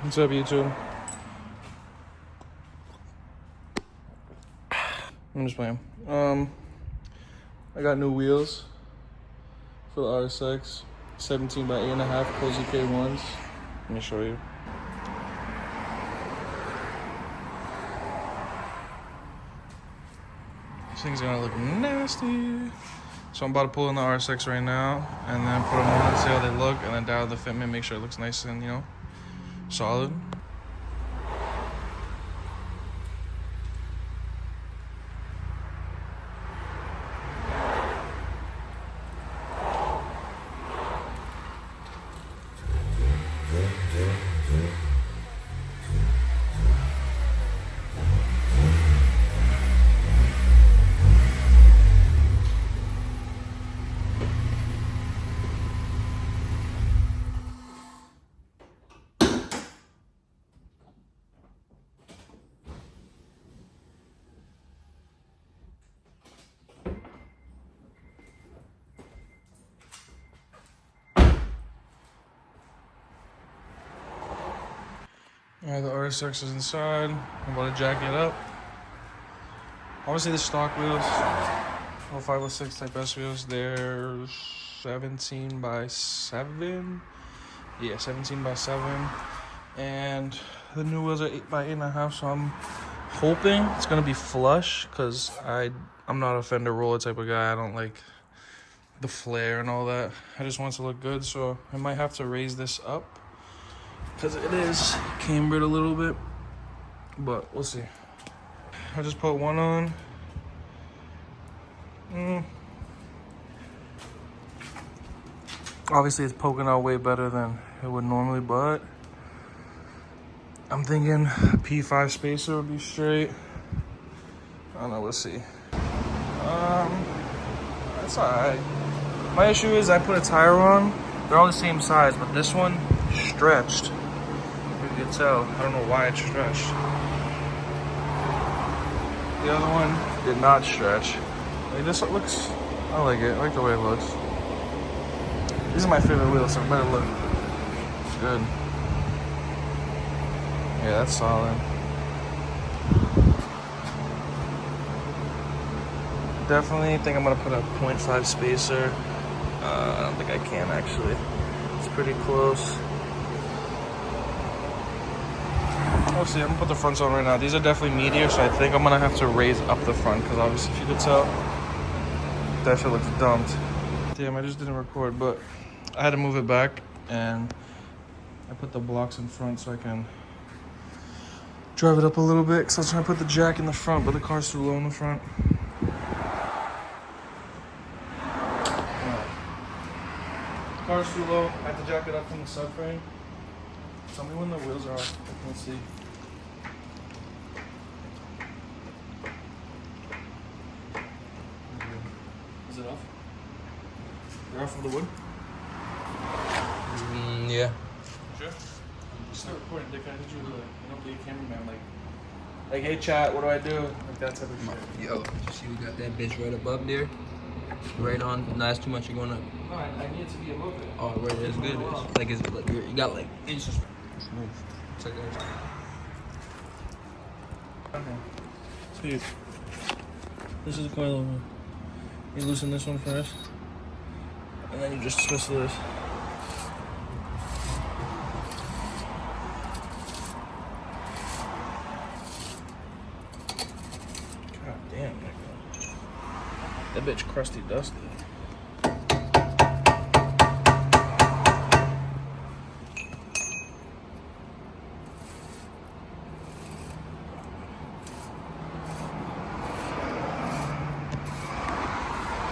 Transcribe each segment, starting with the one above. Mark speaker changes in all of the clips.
Speaker 1: What's up, YouTube? I'm just playing. I got new wheels for the RSX, 17 by 8.5 Cozy K1s. Let me show you. This thing's gonna look nasty. So I'm about to pull in the RSX right now, and then put them on, see how they look, and then dial the fitment, make sure it looks nice and, solid. Alright, the RSX is inside. I'm about to jack it up. Obviously the stock wheels, 0506 type S wheels, they're 17 by 7. Yeah, 17 by 7. And the new wheels are 8 by 8.5, so I'm hoping it's gonna be flush, because I'm not a fender roller type of guy. I don't like the flare and all that. I just want it to look good, so I might have to raise this up, because it is cambered a little bit, but we'll see. I just put one on. Obviously it's poking out way better than it would normally, but I'm thinking a P5 spacer would be straight. I don't know, we'll see. That's alright. My issue is I put a tire on, they're all the same size, but this one stretched. You can tell, I don't know why it stretched. The other one did not stretch. Like, this looks, I like it. I like the way it looks. These are my favorite wheels, so it better look good. Yeah, that's solid. Definitely think I'm gonna put a 0.5 spacer. I don't think I can actually. It's pretty close. We'll see, I'm gonna put the fronts on right now. These are definitely meatier, so I think I'm gonna have to raise up the front, because obviously, if you could tell, that shit looks dumped. Damn, I just didn't record, but I had to move it back, and I put the blocks in front so I can drive it up a little bit, because I was trying to put the jack in the front, but the car's too low in the front. The car's too low, I have to jack it up from the subframe. Tell me when the wheels are off, I can't see. Is it off? They're off of the wood?
Speaker 2: Yeah.
Speaker 1: Sure? Start recording, dick. I need you to be a cameraman, like, hey chat, what do I do? Like that type of shit.
Speaker 2: Yo, you see we got that bitch right above there? Right on. No, that's too much. You're going up.
Speaker 1: No, I need it to be a little bit.
Speaker 2: Oh, right. That's good. It's like it's like you got like inches. Smooth. It's like that.
Speaker 1: Okay. Sweet. This is the coilover. You loosen this one first, and then you just twist this. God damn, nigga. That bitch crusty dusty.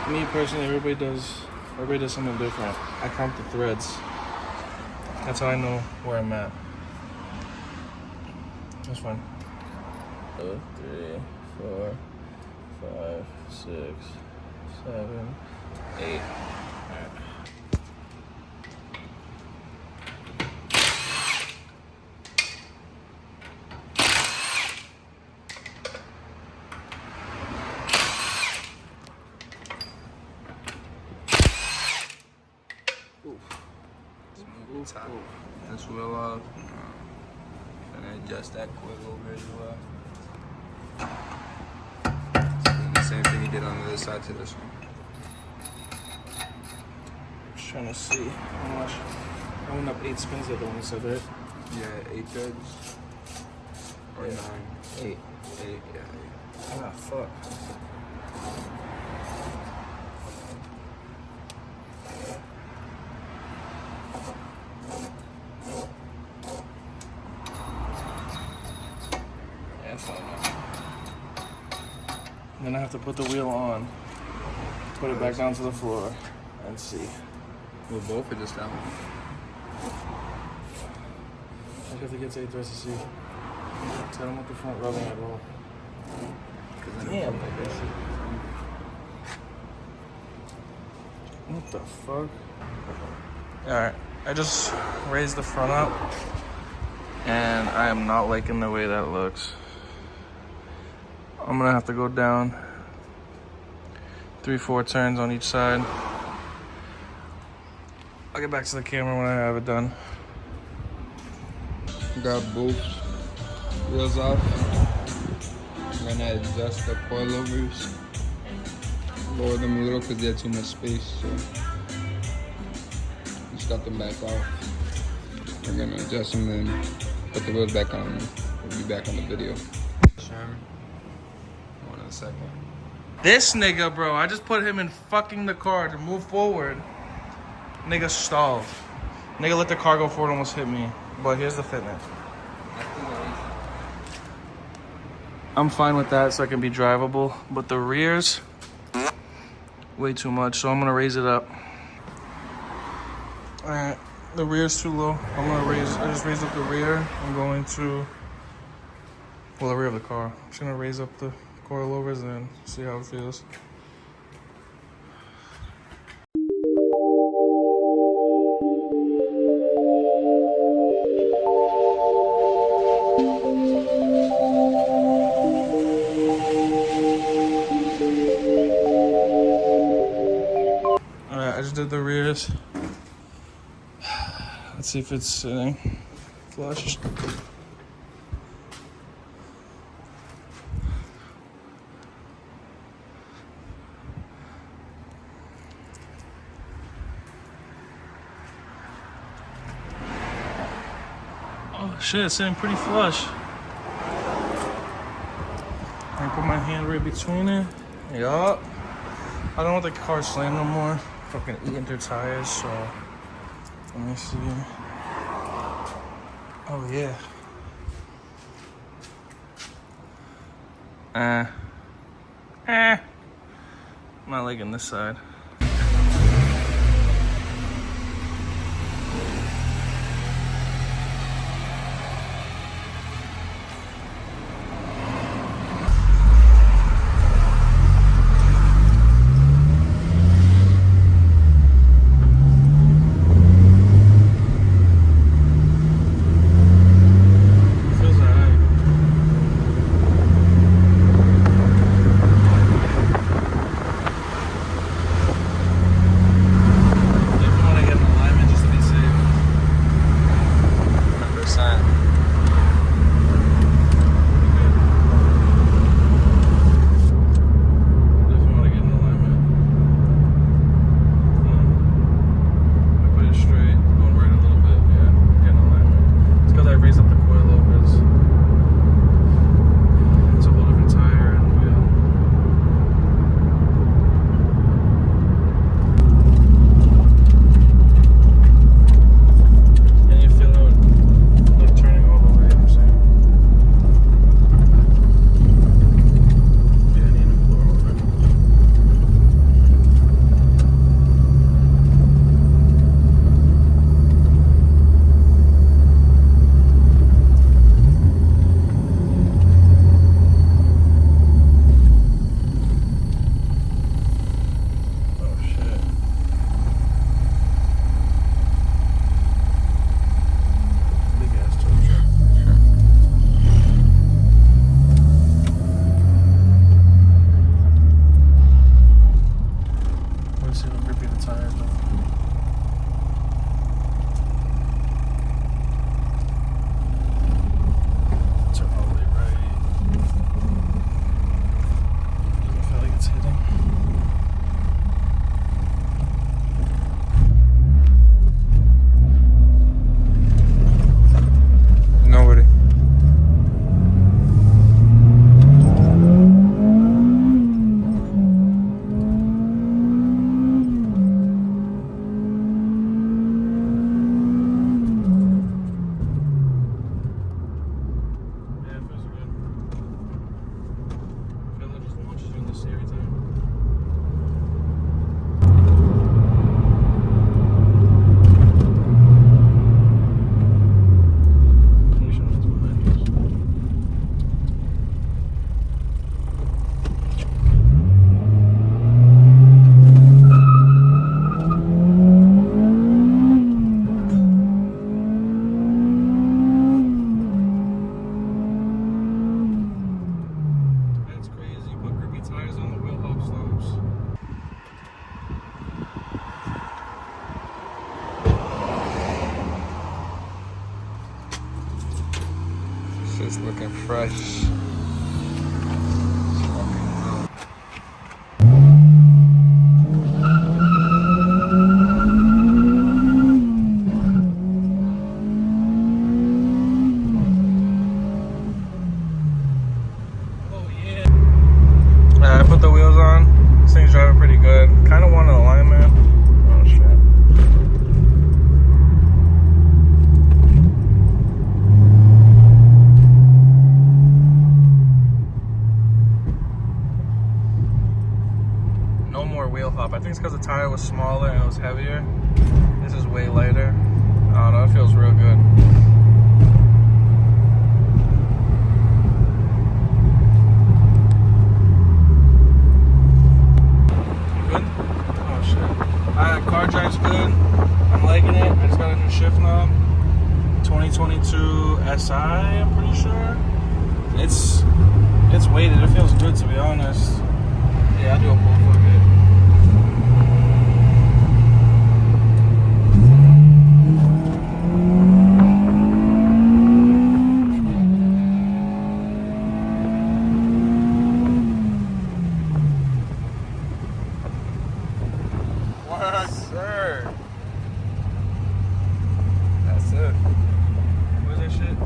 Speaker 1: Me personally, everybody does something different. I count the threads. That's how I know where I'm at. That's fine. 2, 3, 4, 5, 6, 7, 8. Alright.
Speaker 2: That's well off. adjust that coilover as well. So the same thing he did on the other side to this one.
Speaker 1: Just trying to see how much. I went up 8 spins at the one side, right?
Speaker 2: Yeah, 8 threads. Or 9. 8. 8, yeah. 8.
Speaker 1: Ah, fuck. Yeah, that's not enough. Then I have to put the wheel on, put it back down to the floor, and see.
Speaker 2: Well, both or just that one?
Speaker 1: I have to get to 8 threads to see. I don't want the front rubbing at all. Damn. What the fuck? Alright, I just raised the front up, and I am not liking the way that looks. I'm gonna have to go down 3-4 turns on each side. I'll get back to the camera when I have it done.
Speaker 2: Got both wheels off. I'm gonna adjust the coilovers. Lower them a little because they have too much space, so just got them back off. We're gonna adjust them and put the wheels back on. We'll be back on the video. Sure. One in a second.
Speaker 1: This nigga, bro, I just put him in fucking the car to move forward. Nigga stalled. Nigga let the car go forward, almost hit me. But here's the fitment. I'm fine with that so I can be drivable, but the rears, way too much, so I'm gonna raise it up. All right, the rear's too low. I just raised up the rear. I'm going to, well, the rear of the car. I'm just gonna raise up the coilovers and see how it feels. I just did the rears. Let's see if it's sitting flush. Oh shit, it's sitting pretty flush. I put my hand right between it. Yup. I don't want the car slammed no more. Fucking eating through tires, so let me see. Oh yeah. I'm not liking this side.
Speaker 2: looking fresh.
Speaker 1: I put the wheels on. This thing's driving pretty good. Kind of want an alignment. Oh shit. No more wheel hop. I think it's because the tire was smaller and it was heavier. This is way lighter. I don't know. It feels real good. Car drive's good. I'm liking it. I just got a new shift knob. 2022 SI, I'm pretty sure. It's weighted. It feels good, to be honest. Yeah, I'll do a pull for a bit.
Speaker 2: Sir. That's it.
Speaker 1: What is that shit?